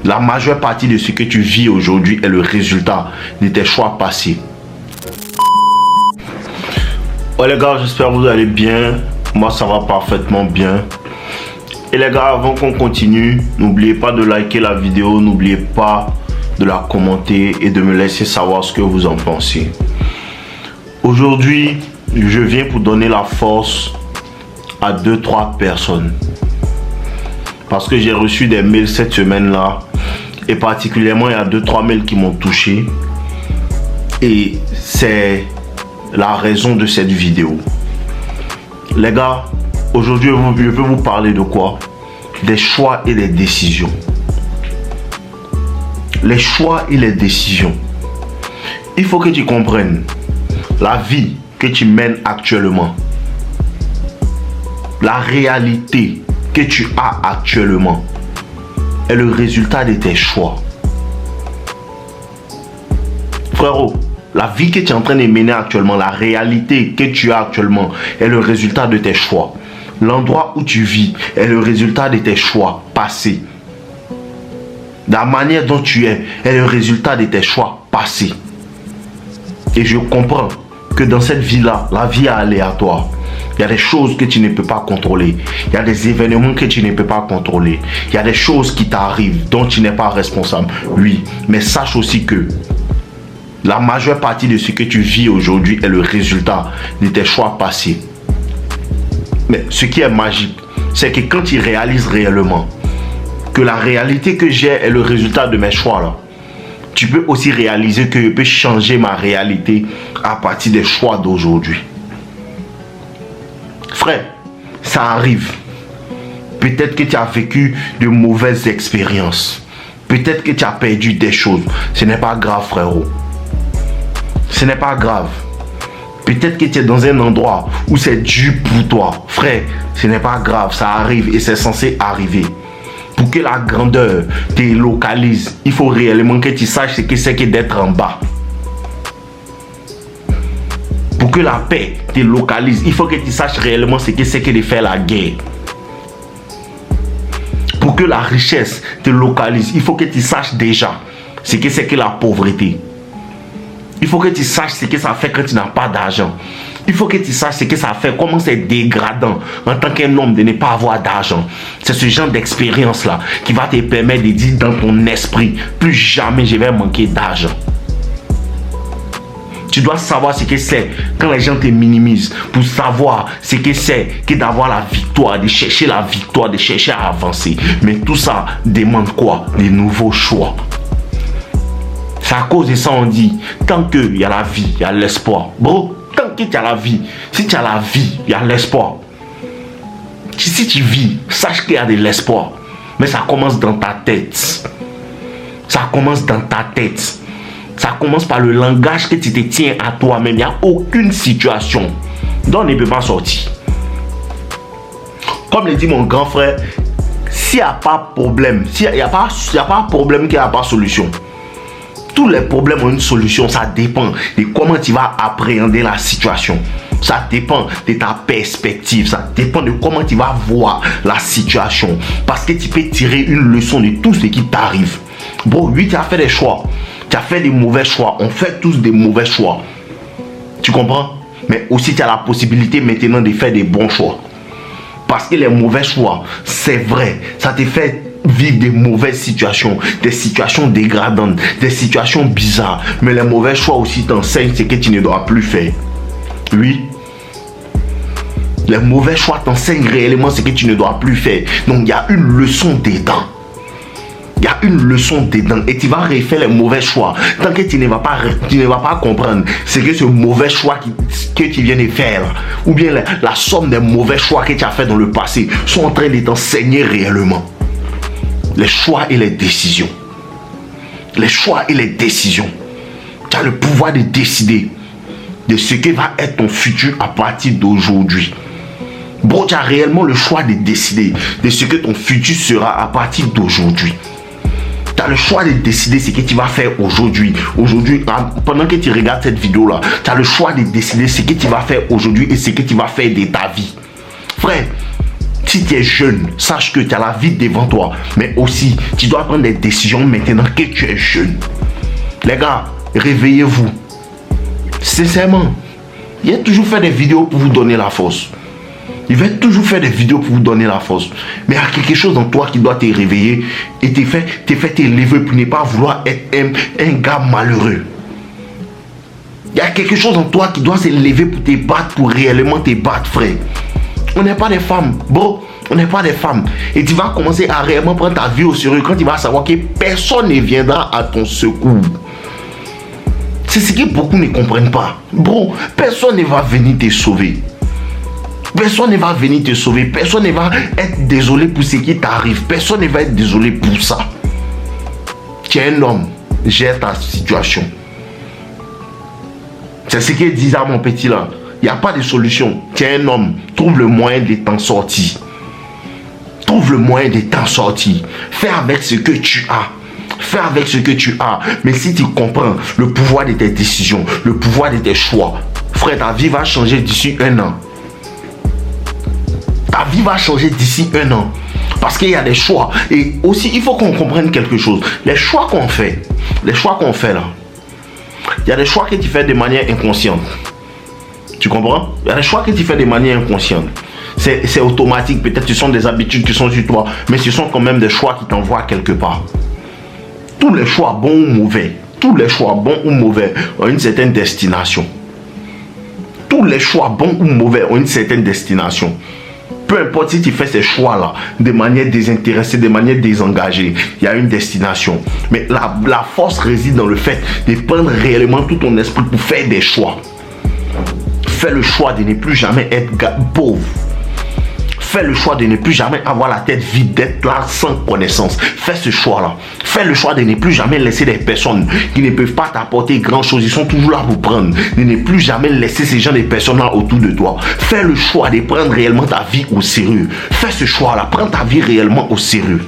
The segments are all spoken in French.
La majeure partie de ce que tu vis aujourd'hui est le résultat de tes choix passés. Ouais les gars, j'espère que vous allez bien. Moi ça va parfaitement bien. Et les gars, avant qu'on continue, n'oubliez pas de liker la vidéo, n'oubliez pas de la commenter et de me laisser savoir ce que vous en pensez. Aujourd'hui, je viens pour donner la force à 2-3 personnes. Parce que j'ai reçu des mails cette semaine-là. Et particulièrement, il y a 2-3 mails qui m'ont touché. Et c'est la raison de cette vidéo. Les gars, aujourd'hui, je veux vous parler de quoi? Des choix et des décisions. Les choix et les décisions. Il faut que tu comprennes la vie que tu mènes actuellement. La réalité que tu as actuellement est le résultat de tes choix. Frérot, la vie que tu es en train de mener actuellement, la réalité que tu as actuellement est le résultat de tes choix. L'endroit où tu vis est le résultat de tes choix passés. La manière dont tu es le résultat de tes choix passés. Et je comprends que dans cette vie-là, la vie est aléatoire. Il y a des choses que tu ne peux pas contrôler. Il y a des événements que tu ne peux pas contrôler. Il y a des choses qui t'arrivent dont tu n'es pas responsable. Oui, mais sache aussi que la majeure partie de ce que tu vis aujourd'hui est le résultat de tes choix passés. Mais ce qui est magique, c'est que quand tu réalises réellement que la réalité que j'ai est le résultat de mes choix là, tu peux aussi réaliser que je peux changer ma réalité à partir des choix d'aujourd'hui. Frère, ça arrive. Peut-être que tu as vécu de mauvaises expériences. Peut-être que tu as perdu des choses. Ce n'est pas grave, frérot. Ce n'est pas grave. Peut-être que tu es dans un endroit où c'est dur pour toi. Frère, ce n'est pas grave. Ça arrive et c'est censé arriver. Pour que la grandeur te localise, il faut réellement que tu saches ce que c'est que d'être en bas. Pour que la paix te localise, il faut que tu saches réellement ce que c'est que de faire la guerre. Pour que la richesse te localise, il faut que tu saches déjà ce que c'est que la pauvreté. Il faut que tu saches ce que ça fait quand tu n'as pas d'argent. Il faut que tu saches ce que ça fait, comment c'est dégradant en tant qu'un homme de ne pas avoir d'argent. C'est ce genre d'expérience-là qui va te permettre de dire dans ton esprit, plus jamais je vais manquer d'argent. Tu dois savoir ce que c'est quand les gens te minimisent pour savoir ce que c'est que d'avoir la victoire, de chercher la victoire, de chercher à avancer. Mais tout ça demande quoi? Des nouveaux choix. C'est à cause de ça on dit, tant qu'il y a la vie, il y a l'espoir. Bro, tant que tu as la vie, si tu as la vie, il y a l'espoir. Si tu vis, sache qu'il y a de l'espoir. Mais ça commence dans ta tête. Ça commence dans ta tête. Ça commence par le langage que tu te tiens à toi-même. Il n'y a aucune situation dont on ne peut pas sortir. Comme le dit mon grand frère, s'il n'y a pas de problème, s'il n'y a pas de problème qu'il n'y a pas de solution. Tous les problèmes ont une solution. Ça dépend de comment tu vas appréhender la situation. Ça dépend de ta perspective. Ça dépend de comment tu vas voir la situation. Parce que tu peux tirer une leçon de tout ce qui t'arrive. Bon, oui, tu as fait des choix. Tu as fait des mauvais choix. On fait tous des mauvais choix. Tu comprends? Mais aussi, tu as la possibilité maintenant de faire des bons choix. Parce que les mauvais choix, c'est vrai, ça te fait vivre des mauvaises situations, des situations dégradantes, des situations bizarres. Mais les mauvais choix aussi t'enseignent ce que tu ne dois plus faire. Oui. Les mauvais choix t'enseignent réellement ce que tu ne dois plus faire. Donc, il y a une leçon dedans. Il y a une leçon dedans et tu vas refaire les mauvais choix. Tant que tu ne vas pas comprendre ce que ce mauvais choix que tu viens de faire, ou bien la somme des mauvais choix que tu as fait dans le passé sont en train de t'enseigner réellement. Les choix et les décisions. Les choix et les décisions. Tu as le pouvoir de décider de ce que va être ton futur à partir d'aujourd'hui. Bon, tu as réellement le choix de décider de ce que ton futur sera à partir d'aujourd'hui. Tu as le choix de décider ce que tu vas faire aujourd'hui. Aujourd'hui, pendant que tu regardes cette vidéo-là, tu as le choix de décider ce que tu vas faire aujourd'hui et ce que tu vas faire de ta vie. Frère, Si tu es jeune, sache que tu as la vie devant toi. Mais aussi, tu dois prendre des décisions maintenant que tu es jeune. Les gars, réveillez-vous. Sincèrement, il a toujours fait des vidéos pour vous donner la force. Il va toujours faire des vidéos pour vous donner la force. Mais il y a quelque chose en toi qui doit te réveiller et te fait t'élever pour ne pas vouloir être un gars malheureux. Il y a quelque chose en toi qui doit s'élever pour te battre, pour réellement te battre, frère. On n'est pas des femmes, bro. On n'est pas des femmes. Et tu vas commencer à réellement prendre ta vie au sérieux quand tu vas savoir que personne ne viendra à ton secours. C'est ce que beaucoup ne comprennent pas. Bro, personne ne va venir te sauver. Personne ne va venir te sauver. Personne ne va être désolé pour ce qui t'arrive. Personne ne va être désolé pour ça. Tu es un homme. Gère ta situation. C'est ce qu'il disait à mon petit là. Il n'y a pas de solution. Tu es un homme. Trouve le moyen de t'en sortir. Trouve le moyen de t'en sortir. Fais avec ce que tu as. Fais avec ce que tu as. Mais si tu comprends le pouvoir de tes décisions, le pouvoir de tes choix, frère, ta vie va changer d'ici 1 an. Ta vie va changer d'ici 1 an. Parce qu'il y a des choix. Et aussi, il faut qu'on comprenne quelque chose. Les choix qu'on fait là, il y a des choix que tu fais de manière inconsciente. Tu comprends? Il y a des choix que tu fais de manière inconsciente. C'est automatique. Peut-être que ce sont des habitudes qui sont sur toi. Mais ce sont quand même des choix qui t'envoient quelque part. Tous les choix, bons ou mauvais, ont une certaine destination. Tous les choix, bons ou mauvais, ont une certaine destination. Peu importe si tu fais ces choix-là de manière désintéressée, de manière désengagée, il y a une destination. Mais la force réside dans le fait de prendre réellement tout ton esprit pour faire des choix. Fais le choix de ne plus jamais être pauvre. Fais le choix de ne plus jamais avoir la tête vide, d'être là sans connaissance. Fais ce choix-là. Fais le choix de ne plus jamais laisser des personnes qui ne peuvent pas t'apporter grand-chose. Ils sont toujours là pour prendre. De ne plus jamais laisser ces gens, des personnes-là autour de toi. Fais le choix de prendre réellement ta vie au sérieux. Fais ce choix-là. Prends ta vie réellement au sérieux.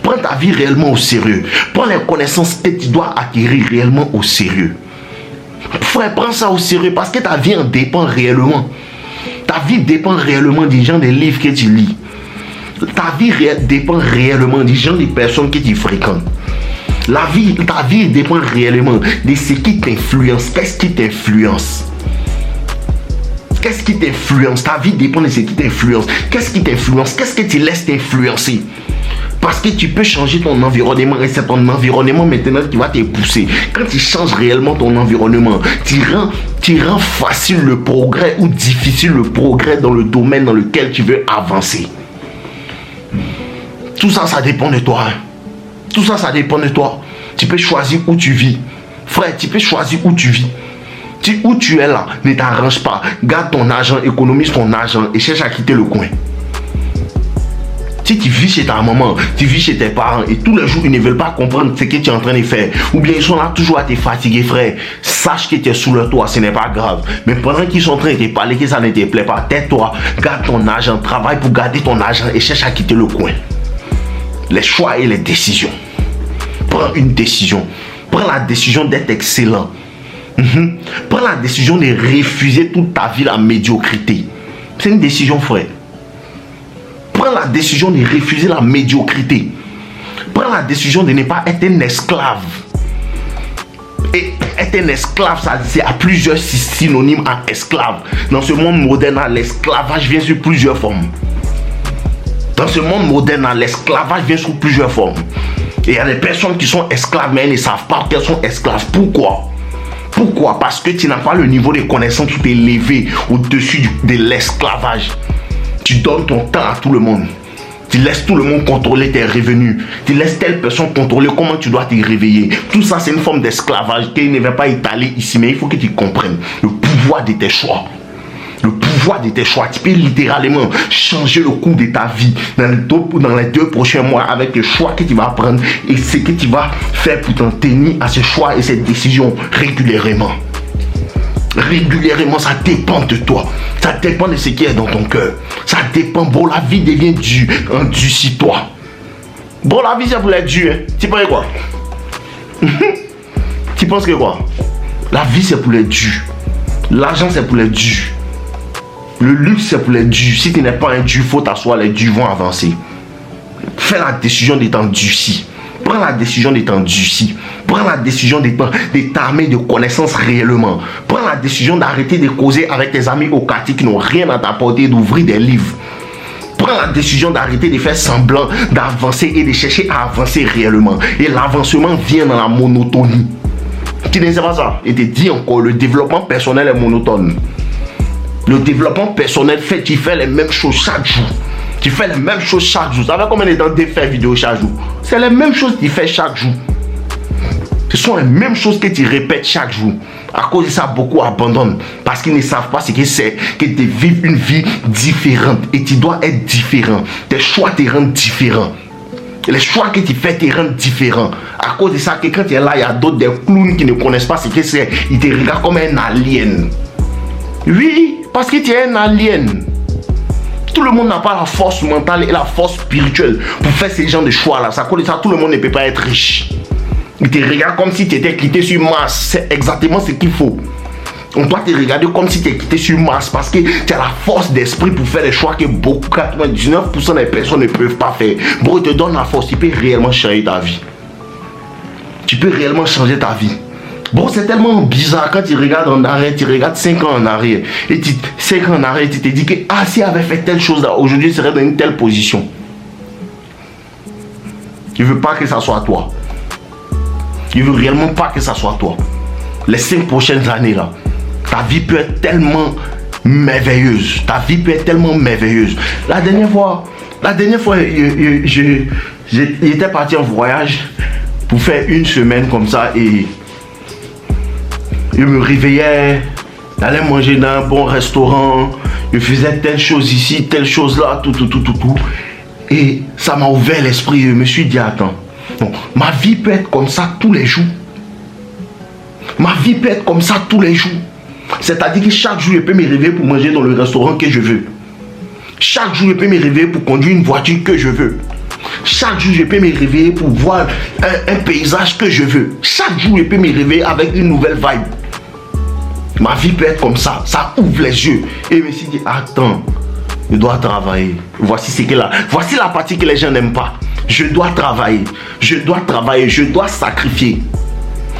Prends ta vie réellement au sérieux. Prends les connaissances que tu dois acquérir réellement au sérieux. Frère, prends ça au sérieux parce que ta vie en dépend réellement. Ta vie dépend réellement des gens, des livres que tu lis. Ta vie dépend réellement des gens, des personnes que tu fréquentes. Ta vie dépend réellement de ce qui t'influence. Qu'est-ce qui t'influence? Qu'est-ce qui t'influence? Ta vie dépend de ce qui t'influence. Qu'est-ce qui t'influence? Qu'est-ce que tu laisses t'influencer? Parce que tu peux changer ton environnement et c'est ton environnement maintenant qui va te pousser. Quand tu changes réellement ton environnement, tu rends facile le progrès ou difficile le progrès dans le domaine dans lequel tu veux avancer. Tout ça, ça dépend de toi. Tout ça, ça dépend de toi. Tu peux choisir où tu vis. Frère, tu peux choisir où tu vis. Où tu es là, ne t'arrange pas. Garde ton argent, économise ton argent et cherche à quitter le coin. Si tu vis chez ta maman, tu vis chez tes parents et tous les jours ils ne veulent pas comprendre ce que tu es en train de faire, ou bien ils sont là toujours à te fatiguer, frère, sache que tu es sous leur toit, ce n'est pas grave. Mais pendant qu'ils sont en train de te parler que ça ne te plaît pas, tais-toi, garde ton argent, travaille pour garder ton argent et cherche à quitter le coin. Les choix et les décisions. Prends une décision. Prends la décision d'être excellent. Prends la décision de refuser toute ta vie la médiocrité. C'est une décision, frère. Prends la décision de refuser la médiocrité. Prends la décision de ne pas être un esclave. Et être un esclave, ça c'est à plusieurs synonymes à esclave. Dans ce monde moderne, l'esclavage vient sur plusieurs formes. Dans ce monde moderne, l'esclavage vient sous plusieurs formes. Et il y a des personnes qui sont esclaves, mais elles ne savent pas qu'elles sont esclaves. Pourquoi? Pourquoi? Parce que tu n'as pas le niveau de connaissance qui t'est élevé au-dessus de l'esclavage. Tu donnes ton temps à tout le monde. Tu laisses tout le monde contrôler tes revenus. Tu laisses telle personne contrôler comment tu dois te réveiller. Tout ça, c'est une forme d'esclavage qui ne va pas étaler ici. Mais il faut que tu comprennes le pouvoir de tes choix. Le pouvoir de tes choix. Tu peux littéralement changer le cours de ta vie dans les 2 prochains mois avec le choix que tu vas prendre et ce que tu vas faire pour t'en tenir à ce choix et cette décision régulièrement. Régulièrement, ça dépend de toi. Ça dépend de ce qui est dans ton cœur. Ça dépend. Bon, la vie devient endurcis-toi. Bon, la vie, c'est pour être dur. Hein. Tu penses quoi? Tu penses que quoi? La vie, c'est pour les durs. L'argent, c'est pour les durs. Le luxe, c'est pour les durs. Si tu n'es pas un dur, il faut t'asseoir, les durs vont avancer. Fais la décision d'être endurci. Prends la décision d'être endurci. Prends la décision de t'armer de connaissances réellement. Prends la décision d'arrêter de causer avec tes amis au quartier qui n'ont rien à t'apporter, d'ouvrir des livres. Prends la décision d'arrêter de faire semblant d'avancer et de chercher à avancer réellement. Et l'avancement vient dans la monotonie. Tu ne sais pas ça? Et te dis encore, le développement personnel est monotone. Le développement personnel fait, tu fais les mêmes choses chaque jour. Tu fais les mêmes choses chaque jour. Ça fait combien de temps tu fais vidéo chaque jour? C'est les mêmes choses que tu fais chaque jour. Ce sont les mêmes choses que tu répètes chaque jour. À cause de ça, beaucoup abandonnent. Parce qu'ils ne savent pas ce que c'est que de vivre une vie différente. Et tu dois être différent. Tes choix te rendent différent. Les choix que tu fais te rendent différent. À cause de ça, que quand tu es là, il y a d'autres des clowns qui ne connaissent pas ce que c'est. Ils te regardent comme un alien. Oui, parce que tu es un alien. Tout le monde n'a pas la force mentale et la force spirituelle pour faire ces genres de choix-là. À cause de ça, tout le monde ne peut pas être riche. Ils te regardent comme si tu étais quitté sur Mars. C'est exactement ce qu'il faut. On doit te regarder comme si tu es quitté sur Mars parce que tu as la force d'esprit pour faire des choix que beaucoup, 99% des personnes ne peuvent pas faire. Bon, il te donne la force, tu peux réellement changer ta vie. Tu peux réellement changer ta vie. Bon, c'est tellement bizarre quand tu regardes en arrière, tu regardes 5 ans en arrière. Et 5 ans en arrière, tu te dis que si avait fait telle chose là, aujourd'hui, il serait dans une telle position. Tu ne veux pas que ça soit toi. Tu ne veux réellement pas que ça soit toi. Les 5 prochaines années là, ta vie peut être tellement merveilleuse. Ta vie peut être tellement merveilleuse. La dernière fois, j'étais parti en voyage pour faire une semaine comme ça et je me réveillais, j'allais manger dans un bon restaurant, je faisais telle chose ici, telle chose là, tout. Et ça m'a ouvert l'esprit. Je me suis dit, attends, bon, ma vie peut être comme ça tous les jours. Ma vie peut être comme ça tous les jours. C'est-à-dire que chaque jour, je peux me réveiller pour manger dans le restaurant que je veux. Chaque jour, je peux me réveiller pour conduire une voiture que je veux. Chaque jour, je peux me réveiller pour voir un paysage que je veux. Chaque jour, je peux me réveiller avec une nouvelle vibe. Ma vie peut être comme ça. Ça ouvre les yeux. Et je me suis dit, attends, je dois travailler. Voici la partie que les gens n'aiment pas. Je dois travailler. Je dois sacrifier.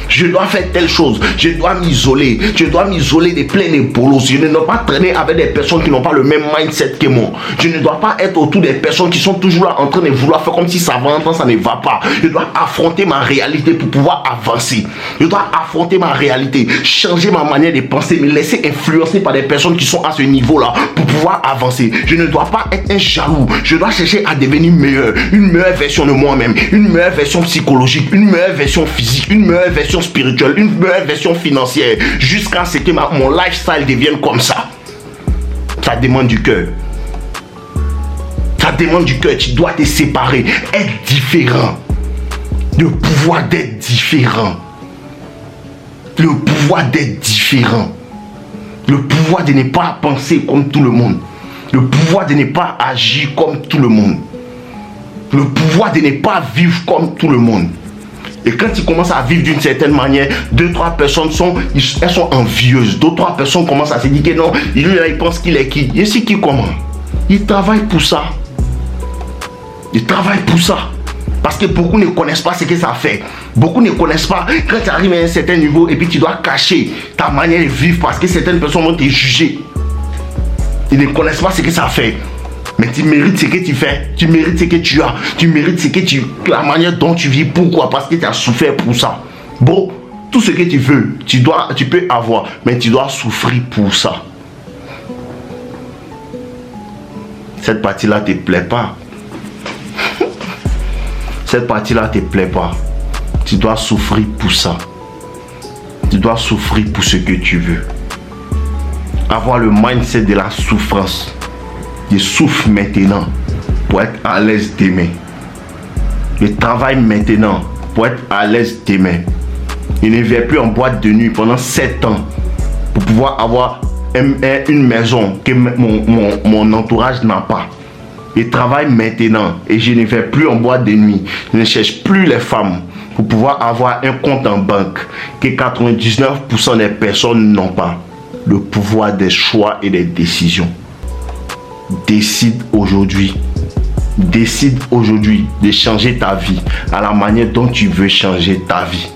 Je dois faire telle chose, je dois m'isoler de plein de bolos. Je ne dois pas traîner avec des personnes qui n'ont pas le même mindset que moi. Je ne dois pas être autour des personnes qui sont toujours là en train de vouloir faire comme si ça va entendre, ça ne va pas. Je dois affronter ma réalité pour pouvoir avancer. Je dois affronter ma réalité, changer ma manière de penser, me laisser influencer par des personnes qui sont à ce niveau-là pour pouvoir avancer. Je ne dois pas être un jaloux. Je dois chercher à devenir meilleur, une meilleure version de moi-même, une meilleure version psychologique, une meilleure version physique, une meilleure version spirituelle, une meilleure version financière, jusqu'à ce que mon lifestyle devienne comme ça. Ça demande du cœur. Ça demande du cœur. Tu dois te séparer, être différent. Le pouvoir d'être différent. Le pouvoir d'être différent. Le pouvoir de ne pas penser comme tout le monde. Le pouvoir de ne pas agir comme tout le monde. Le pouvoir de ne pas vivre comme tout le monde. Et quand tu commences à vivre d'une certaine manière, 2-3 personnes elles sont envieuses. 2-3 personnes commencent à se dire que non, il pense qu'il est qui. Et c'est qui comment? Il travaille pour ça. Il travaille pour ça. Parce que beaucoup ne connaissent pas ce que ça fait. Beaucoup ne connaissent pas quand tu arrives à un certain niveau et puis tu dois cacher ta manière de vivre parce que certaines personnes vont te juger. Ils ne connaissent pas ce que ça fait. Mais tu mérites ce que tu fais, tu mérites ce que tu as, tu mérites ce que la manière dont tu vis. Pourquoi? Parce que tu as souffert pour ça. Bon, tout ce que tu veux, tu peux avoir, mais tu dois souffrir pour ça. Cette partie-là te plaît pas. Cette partie-là te plaît pas. Tu dois souffrir pour ça. Tu dois souffrir pour ce que tu veux. Avoir le mindset de la souffrance. Je souffre maintenant pour être à l'aise demain. Je travaille maintenant pour être à l'aise demain. Je ne vais plus en boîte de nuit pendant 7 ans pour pouvoir avoir une maison que mon entourage n'a pas. Je travaille maintenant et je ne vais plus en boîte de nuit. Je ne cherche plus les femmes pour pouvoir avoir un compte en banque que 99% des personnes n'ont pas. Le pouvoir des choix et des décisions. décide aujourd'hui. Décide aujourd'hui de changer ta vie à la manière dont tu veux changer ta vie.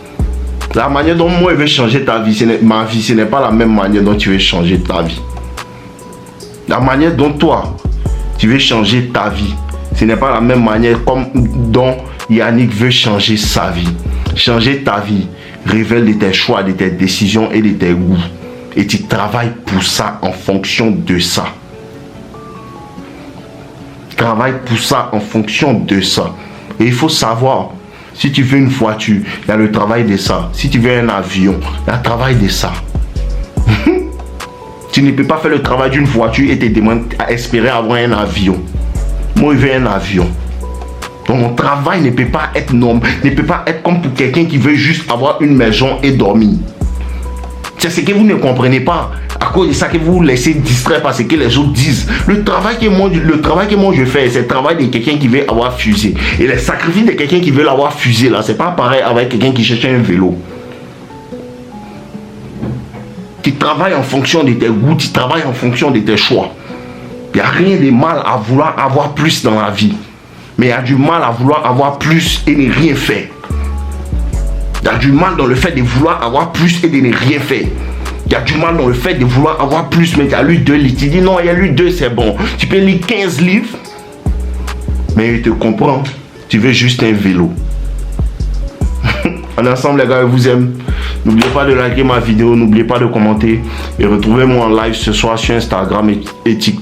La manière dont moi je veux changer ta vie, ma vie, ce n'est pas la même manière dont tu veux changer ta vie. La manière dont toi, tu veux changer ta vie, ce n'est pas la même manière comme dont Yannick veut changer sa vie. Changer ta vie révèle de tes choix, de tes décisions et de tes goûts. Et tu travailles pour ça en fonction de ça. Travaille pour ça en fonction de ça. Et il faut savoir, si tu veux une voiture, il y a le travail de ça. Si tu veux un avion, il y a le travail de ça. Tu ne peux pas faire le travail d'une voiture et te demander à espérer avoir un avion. Moi, je veux un avion. Donc, mon travail ne peut pas être normal, ne peut pas être comme pour quelqu'un qui veut juste avoir une maison et dormir. C'est ce que vous ne comprenez pas. À cause de ça que vous vous laissez distraire par ce que les autres disent. Le travail que moi je fais, c'est le travail de quelqu'un qui veut avoir fusé. Et les sacrifices de quelqu'un qui veut l'avoir fusé, là, c'est pas pareil avec quelqu'un qui cherche un vélo. Tu travailles en fonction de tes goûts, tu travailles en fonction de tes choix. Il n'y a rien de mal à vouloir avoir plus dans la vie. Mais il y a du mal à vouloir avoir plus et ne rien faire. Il y a du mal dans le fait de vouloir avoir plus et de ne rien faire. Il y a du mal dans le fait de vouloir avoir plus, mais tu as lu 2 livres. Tu dis non, il y a lu 2, c'est bon. Tu peux lire 15 livres, mais je te comprends. Tu veux juste un vélo. En ensemble, les gars, je vous aime. N'oubliez pas de liker ma vidéo, n'oubliez pas de commenter. Et retrouvez-moi en live ce soir sur Instagram et TikTok.